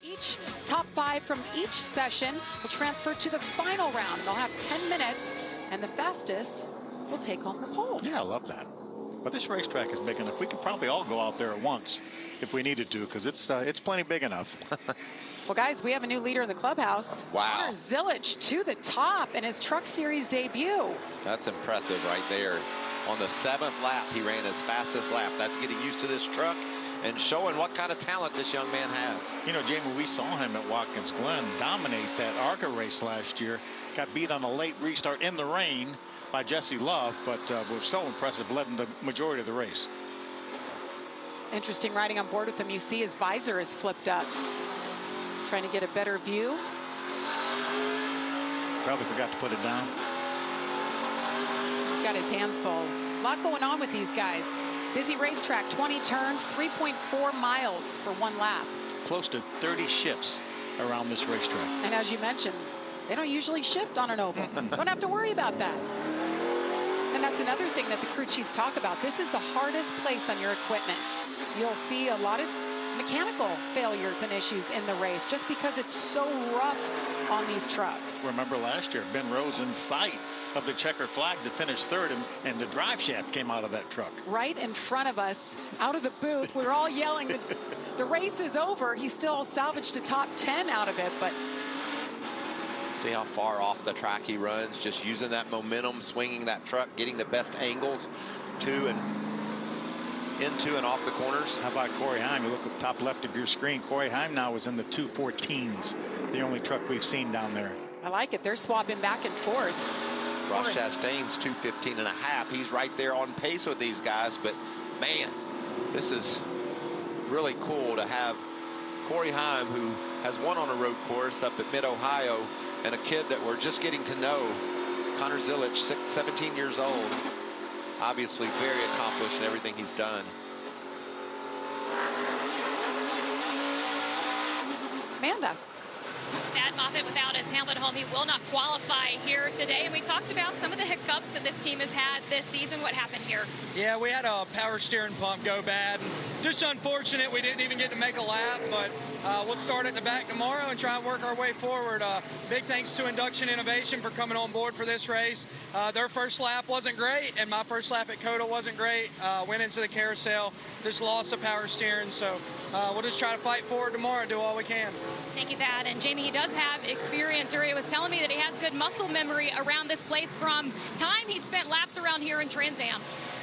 Each top 5 from each session will transfer to the final round. They'll have 10 minutes, and the fastest will take home the pole. Yeah, I love that. But this racetrack is big enough. We could probably all go out there at once if we needed to, because it's plenty big enough. Well, guys, we have a new leader in the clubhouse. Wow. Connor Zilic to the top in his Truck Series debut. That's impressive right there. On the 7th lap, he ran his fastest lap. That's getting used to this truck and showing what kind of talent this young man has. You know, Jamie, we saw him at Watkins Glen dominate that ARCA race last year. Got beat on a late restart in the rain by Jesse Love, but was so impressive, led the majority of the race. Interesting riding on board with him. You see his visor is flipped up. Trying to get a better view. Probably forgot to put it down. He's got his hands full. A lot going on with these guys. Busy racetrack, 20 turns, 3.4 miles for one lap. Close to 30 shifts around this racetrack. And as you mentioned, they don't usually shift on an oval. Don't have to worry about that. And that's another thing that the crew chiefs talk about. This is the hardest place on your equipment. You'll see a lot of mechanical failures and issues in the race just because it's so rough on these trucks. Remember last year, Ben Rose in sight of the checker flag to finish third, and the drive shaft came out of that truck. Right in front of us, out of the booth, we were all yelling, the race is over. He still salvaged a top 10 out of it, but see how far off the track he runs, just using that momentum, swinging that truck, getting the best angles to and into and off the corners. How about Corey Heim? You look at the top left of your screen. Corey Heim now is in the 214s, the only truck we've seen down there. I like it. They're swapping back and forth. Ross Chastain's 215 and a half. He's right there on pace with these guys, but man, this is really cool to have Corey Heim, who has won on a road course up at Mid-Ohio, and a kid that we're just getting to know, Connor Zilic, 17 years old. Obviously very accomplished in everything he's done. Amanda. Thad Moffitt without his Hamlet home, he will not qualify here today. And we talked about some of the hiccups that this team has had this season. What happened here? Yeah, we had a power steering pump go bad. And just unfortunate we didn't even get to make a lap, but we'll start at the back tomorrow and try and work our way forward. Big thanks to Induction Innovation for coming on board for this race. Their first lap wasn't great, and my first lap at Cota wasn't great. Went into the carousel, just lost the power steering. So we'll just try to fight forward tomorrow and do all we can. Thank you, Thad. And Jamie, he does have experience. Uri was telling me that he has good muscle memory around this place from time he spent laps around here in Trans Am.